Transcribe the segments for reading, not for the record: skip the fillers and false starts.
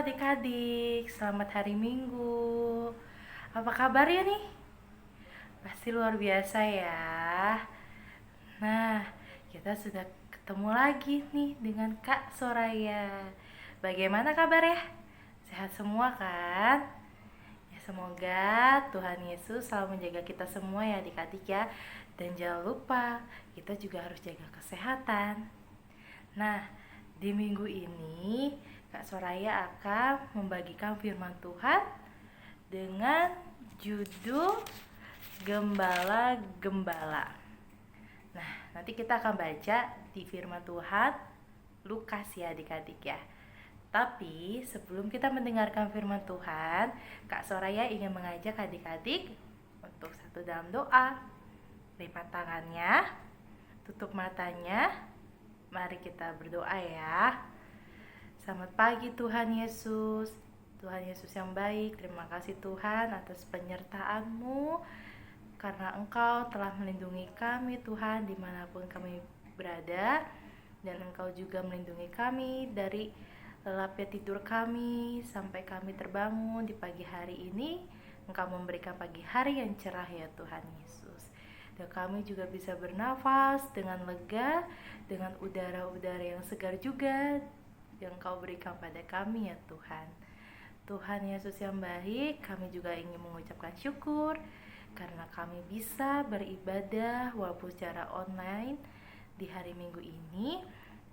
adik-adik, selamat hari Minggu. Apa kabar ya nih? Pasti luar biasa ya. Nah, kita sudah ketemu lagi nih dengan Kak Soraya. Bagaimana kabar ya? Sehat semua kan? Ya, semoga Tuhan Yesus selalu menjaga kita semua ya adik-adik ya. Dan jangan lupa, kita juga harus jaga kesehatan. Nah, di minggu ini Kak Soraya akan membagikan firman Tuhan dengan judul Gembala-Gembala. Nah, nanti kita akan baca di firman Tuhan Lukas ya adik-adik ya. Tapi sebelum kita mendengarkan firman Tuhan, Kak Soraya ingin mengajak adik-adik untuk satu dalam doa. Lipat tangannya, tutup matanya. Mari kita berdoa ya. Selamat pagi Tuhan Yesus. Tuhan Yesus yang baik, terima kasih Tuhan atas penyertaan-Mu, karena Engkau telah melindungi kami Tuhan dimanapun kami berada, dan Engkau juga melindungi kami dari lelapnya tidur kami sampai kami terbangun di pagi hari ini. Engkau memberikan pagi hari yang cerah ya Tuhan Yesus, dan kami juga bisa bernafas dengan lega, dengan udara-udara yang segar juga yang Kau berikan pada kami ya Tuhan. Tuhan Yesus yang baik, kami juga ingin mengucapkan syukur karena kami bisa beribadah walaupun secara online di hari Minggu ini.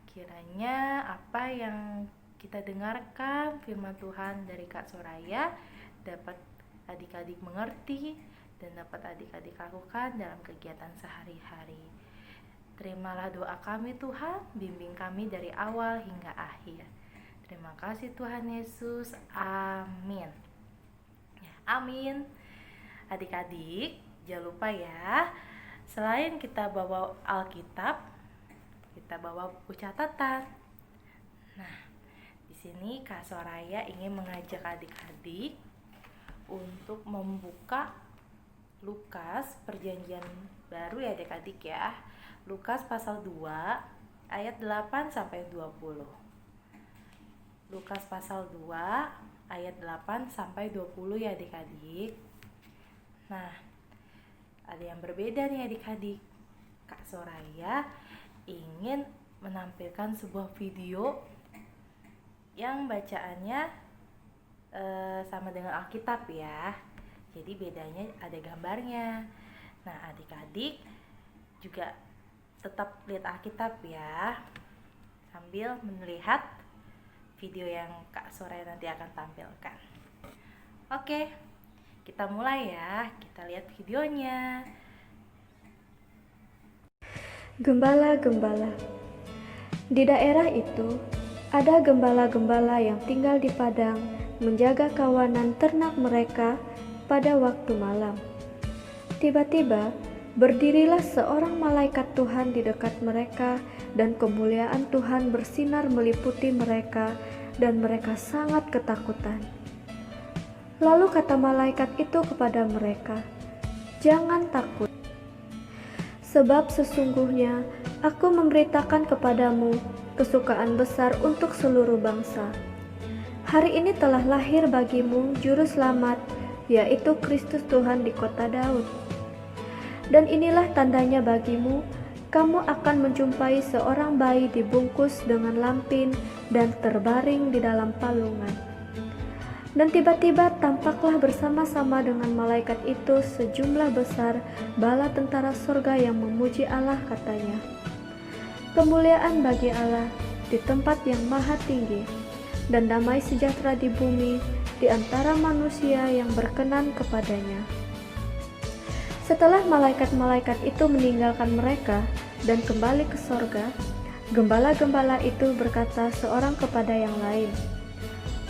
Kiranya apa yang kita dengarkan firman Tuhan dari Kak Soraya dapat adik-adik mengerti dan dapat adik-adik lakukan dalam kegiatan sehari-hari. Terimalah doa kami Tuhan, bimbing kami dari awal hingga akhir. Terima kasih Tuhan Yesus, amin. Ya, amin. Adik-adik, jangan lupa ya, selain kita bawa Alkitab, kita bawa buku catatan. Nah, di sini Kak Soraya ingin mengajak adik-adik untuk membuka Lukas Perjanjian Baru ya adik-adik ya. Lukas pasal 2 ayat 8 sampai 20. Lukas pasal 2 ayat 8 sampai 20 ya adik-adik. Nah, ada yang berbeda nih adik-adik. Kak Soraya ingin menampilkan sebuah video yang bacaannya sama dengan Alkitab ya. Jadi bedanya ada gambarnya. Nah, adik-adik juga tetap lihat Alkitab ya, sambil melihat video yang Kak Soraya nanti akan tampilkan. Oke, kita mulai ya. Kita lihat videonya. Gembala-gembala. Di daerah itu, ada gembala-gembala yang tinggal di padang menjaga kawanan ternak mereka pada waktu malam. Tiba-tiba, berdirilah seorang malaikat Tuhan di dekat mereka, dan kemuliaan Tuhan bersinar meliputi mereka, dan mereka sangat ketakutan. Lalu kata malaikat itu kepada mereka, "Jangan takut, sebab sesungguhnya aku memberitakan kepadamu kesukaan besar untuk seluruh bangsa. Hari ini telah lahir bagimu juru selamat, yaitu Kristus Tuhan di kota Daud. Dan inilah tandanya bagimu, kamu akan menjumpai seorang bayi dibungkus dengan lampin dan terbaring di dalam palungan." Dan tiba-tiba tampaklah bersama-sama dengan malaikat itu sejumlah besar bala tentara surga yang memuji Allah, katanya, "Kemuliaan bagi Allah di tempat yang maha tinggi, dan damai sejahtera di bumi di antara manusia yang berkenan kepadanya." Setelah malaikat-malaikat itu meninggalkan mereka dan kembali ke sorga, gembala-gembala itu berkata seorang kepada yang lain,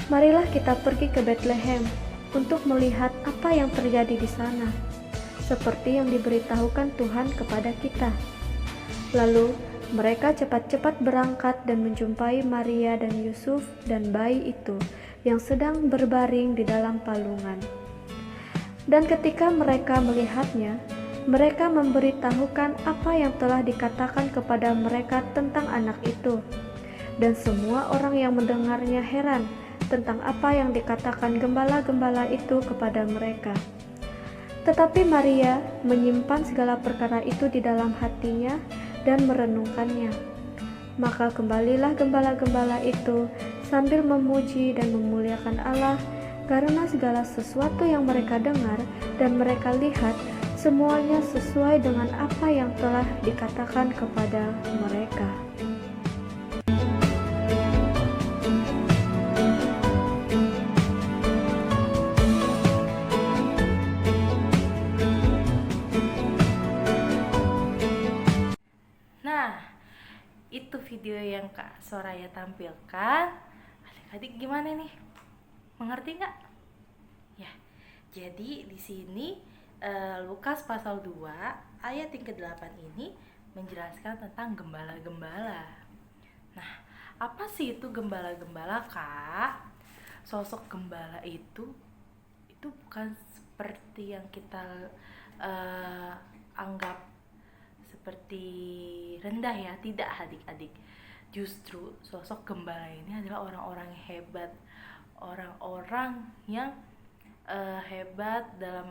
"Marilah kita pergi ke Betlehem untuk melihat apa yang terjadi di sana, seperti yang diberitahukan Tuhan kepada kita." Lalu mereka cepat-cepat berangkat dan menjumpai Maria dan Yusuf dan bayi itu yang sedang berbaring di dalam palungan. Dan ketika mereka melihatnya, mereka memberitahukan apa yang telah dikatakan kepada mereka tentang anak itu. Dan semua orang yang mendengarnya heran tentang apa yang dikatakan gembala-gembala itu kepada mereka. Tetapi Maria menyimpan segala perkara itu di dalam hatinya dan merenungkannya. Maka kembalilah gembala-gembala itu sambil memuji dan memuliakan Allah karena segala sesuatu yang mereka dengar dan mereka lihat semuanya sesuai dengan apa yang telah dikatakan kepada mereka. Nah, itu video yang Kak Soraya tampilkan. Adik-adik gimana nih? Mengerti nggak? Ya, jadi di sini Lukas pasal 2 ayat yang ke-8 ini menjelaskan tentang gembala-gembala. Nah, apa sih itu gembala-gembala, Kak? Sosok gembala itu bukan seperti yang kita anggap seperti rendah ya, tidak adik-adik. Justru sosok gembala ini adalah orang-orang hebat, orang-orang yang hebat dalam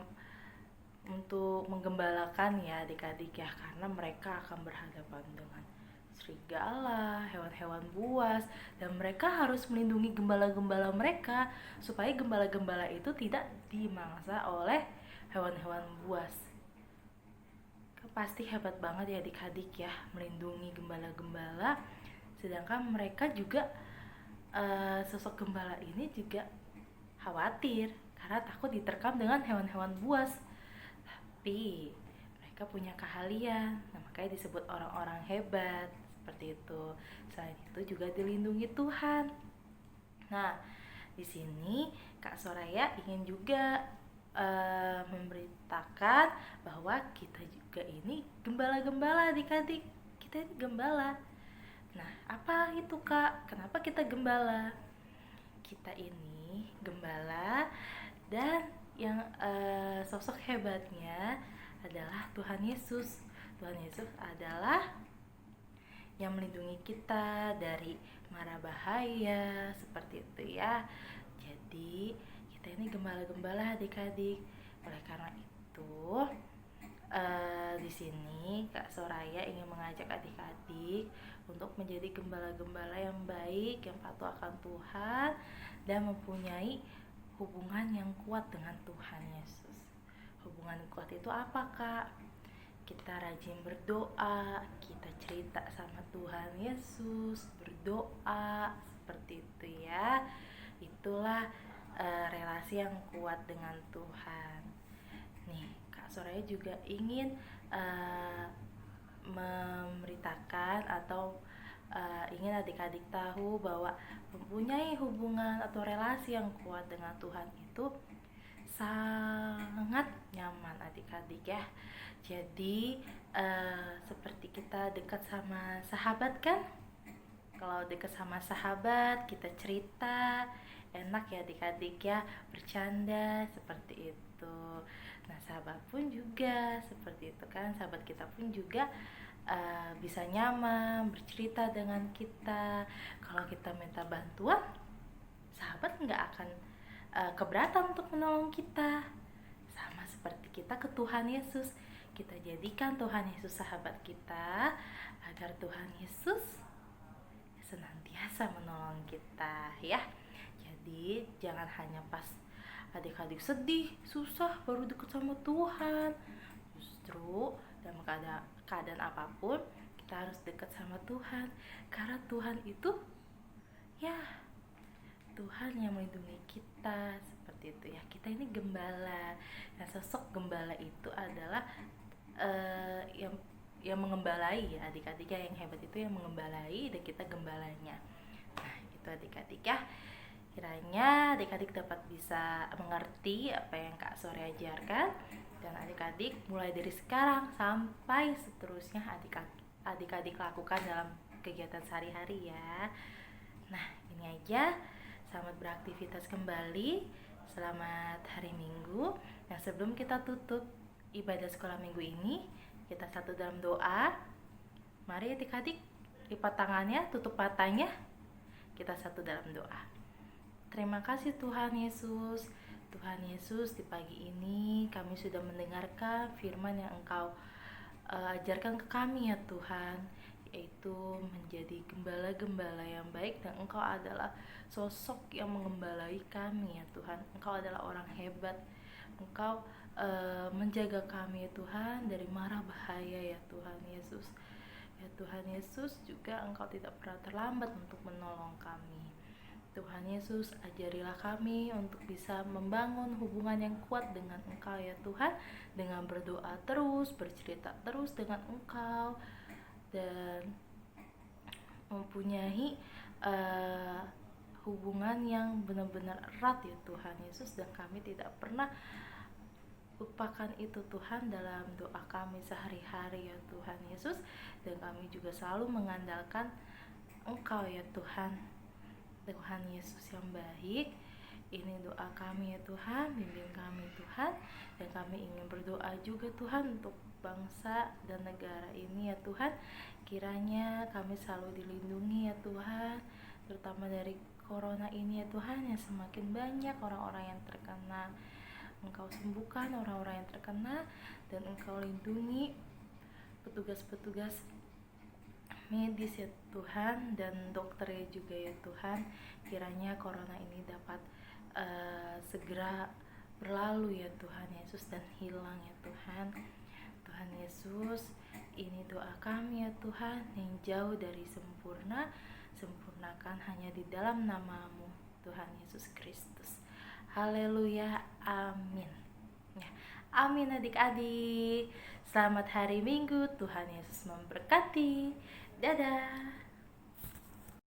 untuk menggembalakan ya adik-adik ya, karena mereka akan berhadapan dengan serigala, hewan-hewan buas, dan mereka harus melindungi gembala-gembala mereka supaya gembala-gembala itu tidak dimangsa oleh hewan-hewan buas. Pasti hebat banget ya adik-adik ya melindungi gembala-gembala, sedangkan mereka juga sosok gembala ini juga khawatir karena takut diterkam dengan hewan-hewan buas. Tapi mereka punya keahlian, nah makanya disebut orang-orang hebat seperti itu. Selain itu juga dilindungi Tuhan. Nah, di sini Kak Soraya ingin juga memberitakan bahwa kita juga ini gembala-gembala adik-adik. Kita ini gembala. Nah, apa itu Kak? Kenapa kita gembala? Kita ini gembala dan yang sosok hebatnya adalah Tuhan Yesus. Tuhan Yesus adalah yang melindungi kita dari mara bahaya seperti itu ya. Jadi kita ini gembala-gembala adik-adik. Oleh karena itu di sini Kak Soraya ingin mengajak adik-adik untuk menjadi gembala-gembala yang baik, yang patuh akan Tuhan dan mempunyai hubungan yang kuat dengan Tuhan Yesus. Hubungan kuat itu apa Kak? Kita rajin berdoa, kita cerita sama Tuhan Yesus, berdoa seperti itu ya. Itulah relasi yang kuat dengan Tuhan. Nih, Kak Soraya juga ingin memberitakan atau ingin adik-adik tahu bahwa mempunyai hubungan atau relasi yang kuat dengan Tuhan itu sangat nyaman adik-adik ya. Jadi seperti kita dekat sama sahabat kan? Kalau dekat sama sahabat kita cerita, enak ya adik-adik ya, bercanda seperti itu. Nah, sahabat pun juga seperti itu kan, sahabat kita pun juga bisa nyaman bercerita dengan kita. Kalau kita minta bantuan, sahabat nggak akan keberatan untuk menolong kita. Sama seperti kita ke Tuhan Yesus, kita jadikan Tuhan Yesus sahabat kita agar Tuhan Yesus senantiasa menolong kita ya. Jadi jangan hanya pas adik-adik sedih, susah baru deket sama Tuhan. Justru dalam keadaan apapun kita harus dekat sama Tuhan, karena Tuhan itu ya Tuhan yang melindungi kita seperti itu ya. Kita ini gembala. Nah, sosok gembala itu adalah yang mengembalai ya adik-adik ya, yang hebat itu yang mengembalai dan kita gembalanya. Nah, itu adik-adik ya. Kiranya adik-adik dapat bisa mengerti apa yang Kak Soraya ajarkan, dan adik-adik mulai dari sekarang sampai seterusnya adik-adik lakukan dalam kegiatan sehari-hari ya. Nah, ini aja. Selamat beraktivitas kembali. Selamat hari Minggu. Nah, sebelum kita tutup ibadah sekolah minggu ini, kita satu dalam doa. Mari adik-adik lipat tangannya, tutup matanya. Kita satu dalam doa. Terima kasih Tuhan Yesus. Tuhan Yesus, di pagi ini kami sudah mendengarkan firman yang Engkau ajarkan ke kami ya Tuhan, yaitu menjadi gembala-gembala yang baik, dan Engkau adalah sosok yang mengembalai kami ya Tuhan. Engkau adalah orang hebat. Engkau menjaga kami ya Tuhan dari mara bahaya ya Tuhan Yesus. Ya Tuhan Yesus, juga Engkau tidak pernah terlambat untuk menolong kami. Tuhan Yesus, ajarilah kami untuk bisa membangun hubungan yang kuat dengan Engkau ya Tuhan, dengan berdoa terus, bercerita terus dengan Engkau, dan mempunyai hubungan yang benar-benar erat ya Tuhan Yesus. Dan kami tidak pernah lupakan itu Tuhan dalam doa kami sehari-hari ya Tuhan Yesus. Dan kami juga selalu mengandalkan Engkau ya Tuhan. Tuhan Yesus yang baik, ini doa kami ya Tuhan, bimbing kami Tuhan. Dan kami ingin berdoa juga Tuhan untuk bangsa dan negara ini ya Tuhan. Kiranya kami selalu dilindungi ya Tuhan, terutama dari corona ini ya Tuhan, yang semakin banyak orang-orang yang terkena. Engkau sembuhkan orang-orang yang terkena, dan Engkau lindungi petugas-petugas medis ya Tuhan, dan dokternya juga ya Tuhan. Kiranya corona ini dapat segera berlalu ya Tuhan Yesus, dan hilang ya Tuhan. Tuhan Yesus, ini doa kami ya Tuhan, yang jauh dari sempurna, sempurnakan hanya di dalam nama-Mu Tuhan Yesus Kristus. Haleluya, amin ya. Amin adik-adik. Selamat hari Minggu, Tuhan Yesus memberkati. Dadah.